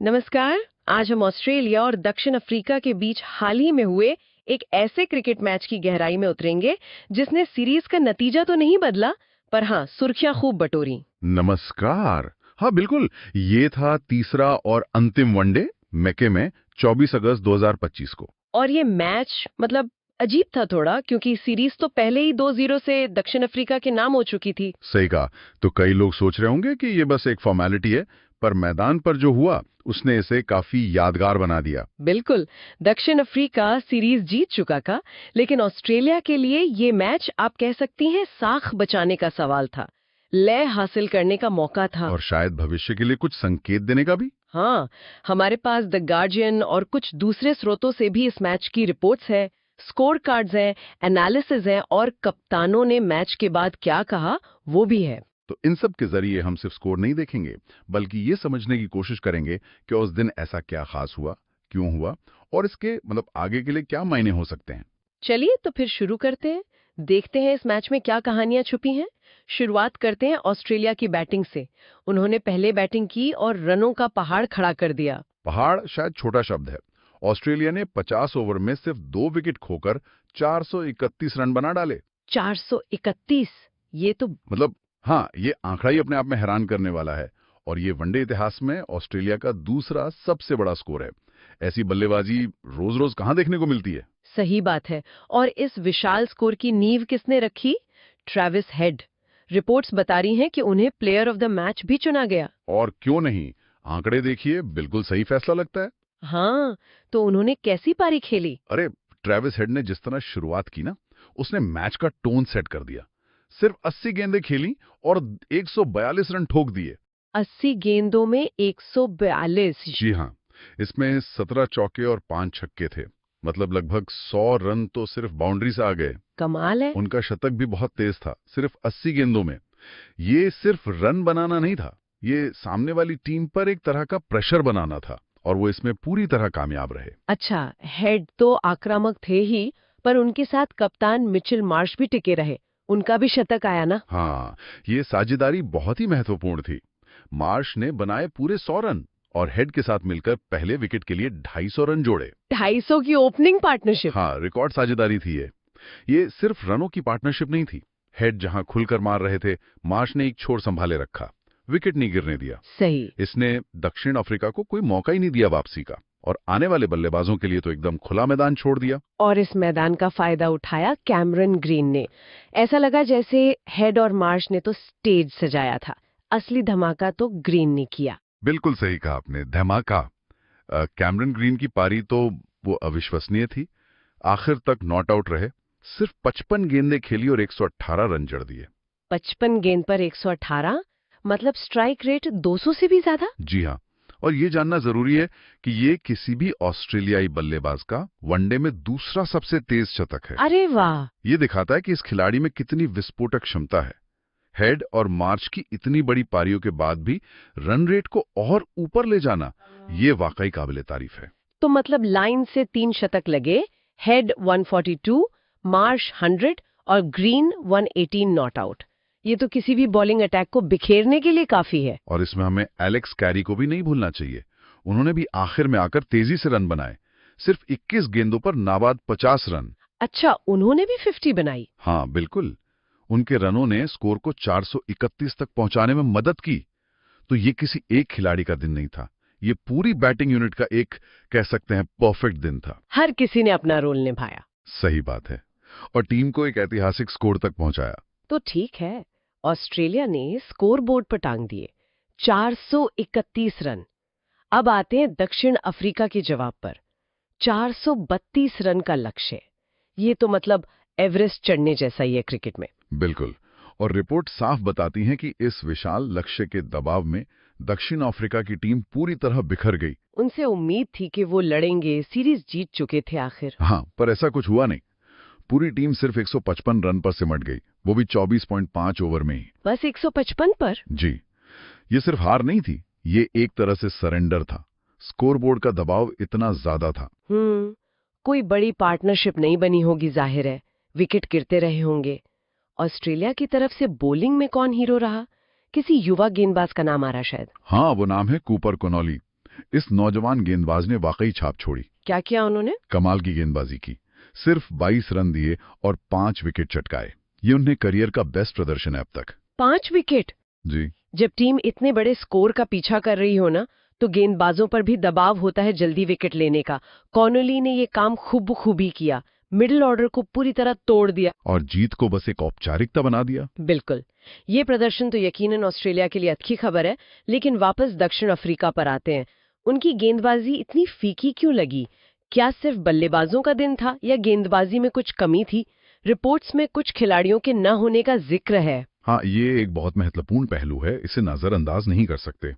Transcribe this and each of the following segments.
नमस्कार। आज हम ऑस्ट्रेलिया और दक्षिण अफ्रीका के बीच हाल ही में हुए एक ऐसे क्रिकेट मैच की गहराई में उतरेंगे जिसने सीरीज का नतीजा तो नहीं बदला, पर हाँ, सुर्खियां खूब बटोरी। नमस्कार। हाँ बिल्कुल, ये था तीसरा और अंतिम वनडे मैके में 24 अगस्त 2025 को। और ये मैच मतलब अजीब था थोड़ा, क्योंकि सीरीज तो पहले ही 2-0 से दक्षिण अफ्रीका के नाम हो चुकी थी। सही कहा। तो कई लोग सोच रहे होंगे कि ये बस एक फॉर्मेलिटी है, पर मैदान पर जो हुआ उसने इसे काफी यादगार बना दिया। बिल्कुल, दक्षिण अफ्रीका सीरीज जीत चुका था, लेकिन ऑस्ट्रेलिया के लिए ये मैच आप कह सकती हैं साख बचाने का सवाल था, लय हासिल करने का मौका था। और शायद भविष्य के लिए कुछ संकेत देने का भी। हाँ, हमारे पास द गार्जियन और कुछ दूसरे स्रोतों से भी इस मैच की रिपोर्ट्स है, स्कोर कार्ड्स हैं, एनालिसिस हैं और कप्तानों ने मैच के बाद क्या कहा वो भी है। तो इन सब के जरिए हम सिर्फ स्कोर नहीं देखेंगे, बल्कि ये समझने की कोशिश करेंगे कि उस दिन ऐसा क्या खास हुआ, क्यों हुआ, और इसके आगे के लिए क्या मायने हो सकते हैं। चलिए तो फिर शुरू करते हैं, देखते हैं इस मैच में क्या कहानियां छुपी हैं। शुरुआत करते हैं ऑस्ट्रेलिया की बैटिंग से। उन्होंने पहले बैटिंग की और रनों का पहाड़ खड़ा कर दिया। पहाड़ शायद छोटा शब्द है। ऑस्ट्रेलिया ने 50 ओवर में सिर्फ 2 विकेट खोकर 431 रन बना डाले। 431, ये तो हाँ, ये आंकड़ा ही अपने आप में हैरान करने वाला है। और ये वनडे इतिहास में ऑस्ट्रेलिया का दूसरा सबसे बड़ा स्कोर है। ऐसी बल्लेबाजी रोज रोज कहाँ देखने को मिलती है। सही बात है। और इस विशाल स्कोर की नींव किसने रखी? Travis head. रिपोर्ट्स बता रही हैं कि उन्हें प्लेयर ऑफ द मैच भी चुना गया। और क्यों नहीं, आंकड़े देखिए, बिल्कुल सही फैसला लगता है। हाँ, तो उन्होंने कैसी पारी खेली? अरे, ट्रेविस हेड ने जिस तरह शुरुआत की ना, उसने मैच का टोन सेट कर दिया। सिर्फ 80 गेंदें खेली और 142 रन ठोक दिए। 80 गेंदों में 142। जी हाँ, इसमें 17 चौके और 5 छक्के थे। लगभग 100 रन तो सिर्फ बाउंड्री से आ गए। कमाल है। उनका शतक भी बहुत तेज था, सिर्फ 80 गेंदों में। ये सिर्फ रन बनाना नहीं था, ये सामने वाली टीम पर एक तरह का प्रेशर बनाना था, और वो इसमें पूरी तरह कामयाब रहे। अच्छा, हेड तो आक्रामक थे ही, पर उनके साथ कप्तान मिचेल मार्श भी टिके रहे। उनका भी शतक आया ना? हाँ, ये साझेदारी बहुत ही महत्वपूर्ण थी। मार्श ने बनाए पूरे 100 रन और हेड के साथ मिलकर पहले विकेट के लिए 250 रन जोड़े। 250 की ओपनिंग पार्टनरशिप। हाँ, रिकॉर्ड साझेदारी थी ये सिर्फ रनों की पार्टनरशिप नहीं थी। हेड जहां खुलकर मार रहे थे, मार्श ने एक छोर संभाले रखा, विकेट नहीं गिरने दिया। सही। इसने दक्षिण अफ्रीका को कोई मौका ही नहीं दिया वापसी का, और आने वाले बल्लेबाजों के लिए तो एकदम खुला मैदान छोड़ दिया। और इस मैदान का फायदा उठाया कैमरन ग्रीन ने। ऐसा लगा जैसे हेड और मार्श ने तो स्टेज सजाया था, असली धमाका तो ग्रीन ने किया। बिल्कुल सही कहा आपने, धमाका। कैमरन ग्रीन की पारी तो वो अविश्वसनीय थी। आखिर तक नॉट आउट रहे, सिर्फ 55 गेंदें खेली और 118 रन जड़ दिए। 55 गेंद पर 118, मतलब स्ट्राइक रेट 200 से भी ज्यादा। जी हाँ, और ये जानना जरूरी है कि ये किसी भी ऑस्ट्रेलियाई बल्लेबाज का वनडे में दूसरा सबसे तेज शतक है। अरे वाह। ये दिखाता है कि इस खिलाड़ी में कितनी विस्फोटक क्षमता है। हेड और मार्च की इतनी बड़ी पारियों के बाद भी रन रेट को और ऊपर ले जाना, ये वाकई काबिले तारीफ है। तो मतलब लाइन से 3 शतक लगे, हेड 142, मार्श 100 और ग्रीन 118 नॉट आउट। ये तो किसी भी बॉलिंग अटैक को बिखेरने के लिए काफी है। और इसमें हमें एलेक्स कैरी को भी नहीं भूलना चाहिए। उन्होंने भी आखिर में आकर तेजी से रन बनाए, सिर्फ 21 गेंदों पर नाबाद 50 रन। अच्छा, उन्होंने भी 50 बनाई? हाँ बिल्कुल, उनके रनों ने स्कोर को 431 तक पहुंचाने में मदद की। तो ये किसी एक खिलाड़ी का दिन नहीं था, ये पूरी बैटिंग यूनिट का एक, कह सकते हैं, परफेक्ट दिन था। हर किसी ने अपना रोल निभाया। सही बात है, और टीम को एक ऐतिहासिक स्कोर तक पहुंचाया। तो ठीक है, ऑस्ट्रेलिया ने स्कोर बोर्ड पर टांग दिए 431 रन। अब आते हैं दक्षिण अफ्रीका के जवाब पर। 432 रन का लक्ष्य, ये तो मतलब एवरेस्ट चढ़ने जैसा ही है क्रिकेट में। बिल्कुल, और रिपोर्ट साफ बताती हैं कि इस विशाल लक्ष्य के दबाव में दक्षिण अफ्रीका की टीम पूरी तरह बिखर गई। उनसे उम्मीद थी कि वो लड़ेंगे, सीरीज जीत चुके थे आखिर। हाँ, पर ऐसा कुछ हुआ नहीं। पूरी टीम सिर्फ 155 रन पर सिमट गई, वो भी 24.5 ओवर में ही। बस 155 पर? जी, ये सिर्फ हार नहीं थी, ये एक तरह से सरेंडर था। स्कोरबोर्ड का दबाव इतना ज्यादा था। कोई बड़ी पार्टनरशिप नहीं बनी होगी जाहिर है, विकेट गिरते रहे होंगे। ऑस्ट्रेलिया की तरफ से बॉलिंग में कौन हीरो रहा? किसी युवा गेंदबाज का नाम आ रहा शायद। हाँ, वो नाम है कूपर कोनॉली। इस नौजवान गेंदबाज ने वाकई छाप छोड़ी। क्या किया उन्होंने? कमाल की गेंदबाजी की, सिर्फ 22 रन दिए और 5 विकेट चटकाए। ये उन्हें करियर का बेस्ट प्रदर्शन है अब तक। 5 विकेट? जी जब टीम इतने बड़े स्कोर का पीछा कर रही हो ना, तो गेंदबाजों पर भी दबाव होता है जल्दी विकेट लेने का। कॉनोली ने ये काम खूबी किया, मिडिल ऑर्डर को पूरी तरह तोड़ दिया और जीत को बस एक औपचारिकता बना दिया। बिल्कुल। ये प्रदर्शन तो यकीनन ऑस्ट्रेलिया के लिए अच्छी खबर है, लेकिन वापस दक्षिण अफ्रीका पर आते हैं। उनकी गेंदबाजी इतनी फीकी क्यों लगी? क्या सिर्फ बल्लेबाजों का दिन था या गेंदबाजी में कुछ कमी थी? रिपोर्ट्स में कुछ खिलाड़ियों के न होने का जिक्र है। हाँ, ये एक बहुत महत्वपूर्ण पहलू है, इसे नजरअंदाज नहीं कर सकते।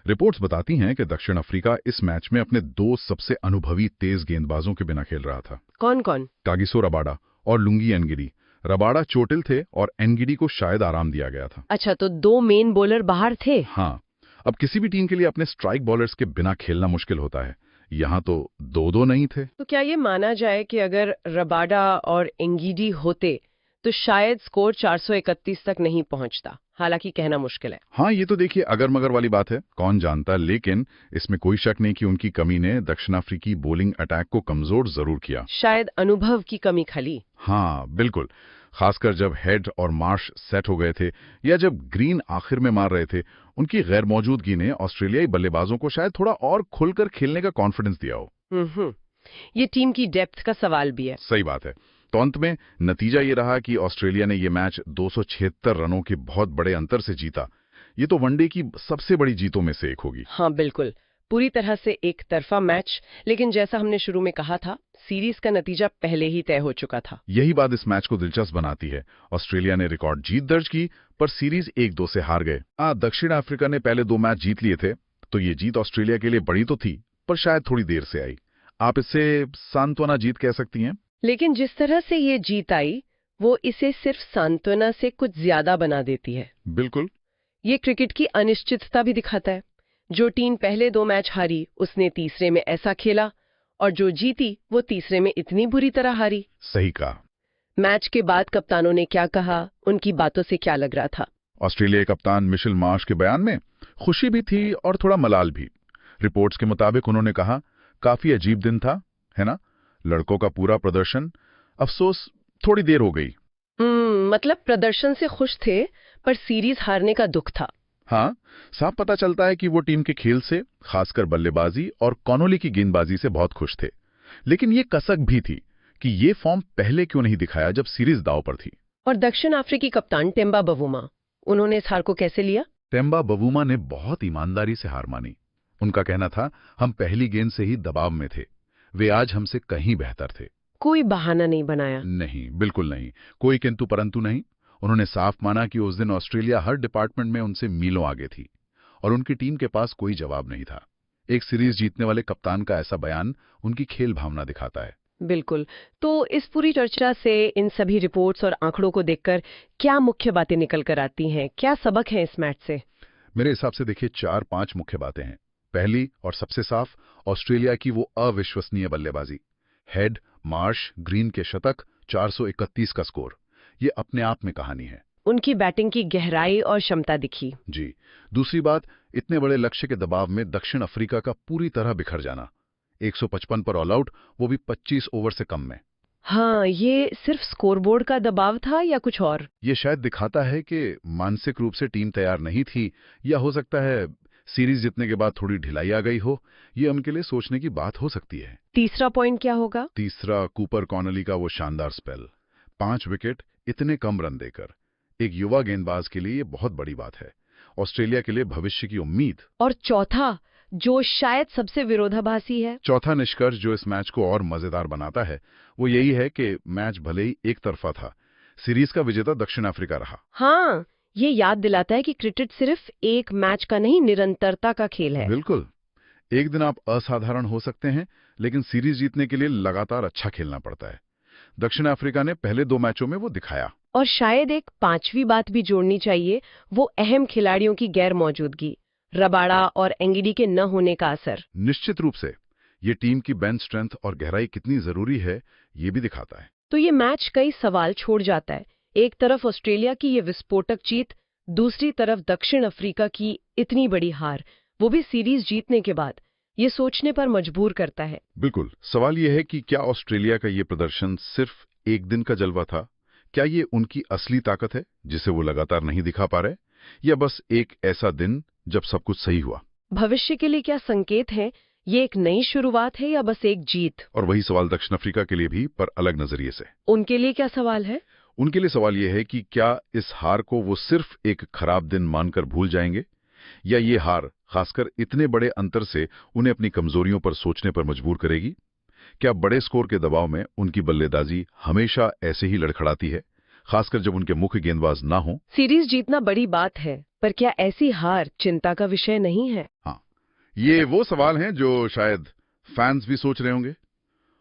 रिपोर्ट्स बताती हैं कि दक्षिण अफ्रीका इस मैच में अपने 2 सबसे अनुभवी तेज गेंदबाजों के बिना खेल रहा था। कौन कौन? कागिसो रबाडा और लुंगी एनगिडी। रबाडा चोटिल थे और एनगिडी को शायद आराम दिया गया था। अच्छा, तो 2 मेन बॉलर बाहर थे। हाँ, अब किसी भी टीम के लिए अपने स्ट्राइक बॉलर्स के बिना खेलना मुश्किल होता है। यहाँ तो 2-2 नहीं थे। तो क्या ये माना जाए कि अगर रबाडा और एंगिडी होते तो शायद स्कोर 431 तक नहीं पहुंचता? हालांकि कहना मुश्किल है। हाँ, ये तो देखिए अगर मगर वाली बात है, कौन जानता, लेकिन इसमें कोई शक नहीं कि उनकी कमी ने दक्षिण अफ्रीकी बॉलिंग अटैक को कमजोर जरूर किया। शायद अनुभव की कमी खली। हाँ बिल्कुल, खासकर जब हेड और मार्श सेट हो गए थे या जब ग्रीन आखिर में मार रहे थे। उनकी गैर मौजूदगी ने ऑस्ट्रेलियाई बल्लेबाजों को शायद थोड़ा और खुलकर खेलने का कॉन्फिडेंस दिया हो। ये टीम की डेप्थ का सवाल भी है। सही बात है। तो अंत में नतीजा ये रहा कि ऑस्ट्रेलिया ने ये मैच 276 रनों के बहुत बड़े अंतर से जीता। ये तो वनडे की सबसे बड़ी जीतों में से एक होगी। हाँ बिल्कुल, पूरी तरह से एक तरफा मैच, लेकिन जैसा हमने शुरू में कहा था, सीरीज का नतीजा पहले ही तय हो चुका था। यही बात इस मैच को दिलचस्प बनाती है। ऑस्ट्रेलिया ने रिकॉर्ड जीत दर्ज की, पर सीरीज 1-2 से हार गए। दक्षिण अफ्रीका ने पहले 2 मैच जीत लिए थे, तो ये जीत ऑस्ट्रेलिया के लिए बड़ी तो थी, पर शायद थोड़ी देर से आई। आप इसे सांत्वना जीत कह सकती हैं। लेकिन जिस तरह से ये जीत आई, वो इसे सिर्फ सांत्वना से कुछ ज्यादा बना देती है। बिल्कुल। ये क्रिकेट की अनिश्चितता भी दिखाता है। जो टीम पहले 2 मैच हारी, उसने तीसरे में ऐसा खेला, और जो जीती वो तीसरे में इतनी बुरी तरह हारी। सही कहा। मैच के बाद कप्तानों ने क्या कहा, उनकी बातों से क्या लग रहा था? ऑस्ट्रेलिया कप्तान मिशेल मार्श के बयान में खुशी भी थी और थोड़ा मलाल भी। रिपोर्ट्स के मुताबिक उन्होंने कहा, काफी अजीब दिन था, है ना, लड़कों का पूरा प्रदर्शन, अफसोस थोड़ी देर हो गई। मतलब प्रदर्शन से खुश थे, पर सीरीज हारने का दुख था। हाँ, साफ पता चलता है कि वो टीम के खेल से, खासकर बल्लेबाजी और कॉनोली की गेंदबाजी से बहुत खुश थे। लेकिन ये कसक भी थी कि ये फॉर्म पहले क्यों नहीं दिखाया जब सीरीज दांव पर थी। और दक्षिण अफ्रीकी कप्तान टेम्बा बवुमा, उन्होंने इस हार को कैसे लिया? टेम्बा बवुमा ने बहुत ईमानदारी से हार मानी। उनका कहना था, हम पहली गेंद से ही दबाव में थे, वे आज हमसे कहीं बेहतर थे। कोई बहाना नहीं बनाया? नहीं, बिल्कुल नहीं, कोई किंतु परंतु नहीं। उन्होंने साफ माना कि उस दिन ऑस्ट्रेलिया हर डिपार्टमेंट में उनसे मीलों आगे थी और उनकी टीम के पास कोई जवाब नहीं था। एक सीरीज जीतने वाले कप्तान का ऐसा बयान उनकी खेल भावना दिखाता है। बिल्कुल। तो इस पूरी चर्चा से, इन सभी रिपोर्ट्स और आंकड़ों को देखकर क्या मुख्य बातें निकल कर आती हैं? क्या सबक है इस मैच से? मेरे हिसाब से देखिए 4-5 मुख्य बातें हैं। पहली और सबसे साफ, ऑस्ट्रेलिया की वो अविश्वसनीय बल्लेबाजी। हेड, मार्श, ग्रीन के शतक, 431 का स्कोर, ये अपने आप में कहानी है। उनकी बैटिंग की गहराई और क्षमता दिखी। जी। दूसरी बात, इतने बड़े लक्ष्य के दबाव में दक्षिण अफ्रीका का पूरी तरह बिखर जाना। 155 पर ऑल आउट, वो भी 25 ओवर से कम में। हाँ, ये सिर्फ स्कोरबोर्ड का दबाव था या कुछ और? ये शायद दिखाता है कि मानसिक रूप से टीम तैयार नहीं थी, या हो सकता है सीरीज जीतने के बाद थोड़ी ढिलाई आ गई हो। ये उनके लिए सोचने की बात हो सकती है। तीसरा पॉइंट क्या होगा? तीसरा, कूपर कॉनली का वो शानदार स्पेल, 5 विकेट इतने कम रन देकर। एक युवा गेंदबाज के लिए ये बहुत बड़ी बात है, ऑस्ट्रेलिया के लिए भविष्य की उम्मीद। और चौथा, जो शायद सबसे विरोधाभासी है, चौथा निष्कर्ष जो इस मैच को और मजेदार बनाता है, वो यही है कि मैच भले ही एक तरफा था, सीरीज का विजेता दक्षिण अफ्रीका रहा। हाँ, ये याद दिलाता है कि क्रिकेट सिर्फ एक मैच का नहीं, निरंतरता का खेल है। बिल्कुल। एक दिन आप असाधारण हो सकते हैं, लेकिन सीरीज जीतने के लिए लगातार अच्छा खेलना पड़ता है। दक्षिण अफ्रीका ने पहले 2 मैचों में वो दिखाया। और शायद एक 5वीं बात भी जोड़नी चाहिए, वो अहम खिलाड़ियों की गैर मौजूदगी, रबाडा और एंगिडी के न होने का असर। निश्चित रूप से ये टीम की बेंच स्ट्रेंथ और गहराई कितनी जरूरी है, ये भी दिखाता है। तो ये मैच कई सवाल छोड़ जाता है। एक तरफ ऑस्ट्रेलिया की ये विस्फोटक जीत, दूसरी तरफ दक्षिण अफ्रीका की इतनी बड़ी हार, वो भी सीरीज जीतने के बाद। ये सोचने पर मजबूर करता है। बिल्कुल। सवाल यह है कि क्या ऑस्ट्रेलिया का ये प्रदर्शन सिर्फ एक दिन का जलवा था? क्या ये उनकी असली ताकत है जिसे वो लगातार नहीं दिखा पा रहे, या बस एक ऐसा दिन जब सब कुछ सही हुआ? भविष्य के लिए क्या संकेत है? ये एक नई शुरुआत है या बस एक जीत? और वही सवाल दक्षिण अफ्रीका के लिए भी, पर अलग नजरिए से। उनके लिए क्या सवाल है? उनके लिए सवाल यह है कि क्या इस हार को वो सिर्फ एक खराब दिन मानकर भूल जाएंगे, या ये हार खासकर इतने बड़े अंतर से उन्हें अपनी कमजोरियों पर सोचने पर मजबूर करेगी? क्या बड़े स्कोर के दबाव में उनकी बल्लेबाजी हमेशा ऐसे ही लड़खड़ाती है, खासकर जब उनके मुख्य गेंदबाज ना हो? सीरीज जीतना बड़ी बात है, पर क्या ऐसी हार चिंता का विषय नहीं है? हाँ, ये वो सवाल हैं जो शायद फैंस भी सोच रहे होंगे।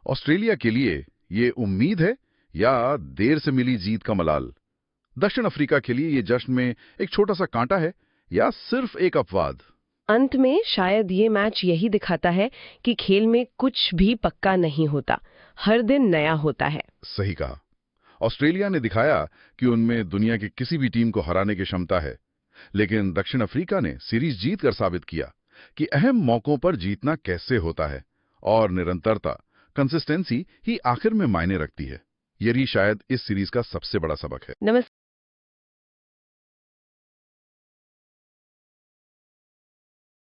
ऑस्ट्रेलिया के लिए ये उम्मीद है या देर से मिली जीत का मलाल? दक्षिण अफ्रीका के लिए ये जश्न में एक छोटा सा कांटा है या सिर्फ एक अपवाद? अंत में शायद ये मैच यही दिखाता है कि खेल में कुछ भी पक्का नहीं होता, हर दिन नया होता है। सही कहा। ऑस्ट्रेलिया ने दिखाया कि उनमें दुनिया की किसी भी टीम को हराने की क्षमता है, लेकिन दक्षिण अफ्रीका ने सीरीज जीतकर साबित किया कि अहम मौकों पर जीतना कैसे होता है, और निरंतरता, कंसिस्टेंसी ही आखिर में मायने रखती है। यही शायद इस सीरीज का सबसे बड़ा सबक है। नमस्कार।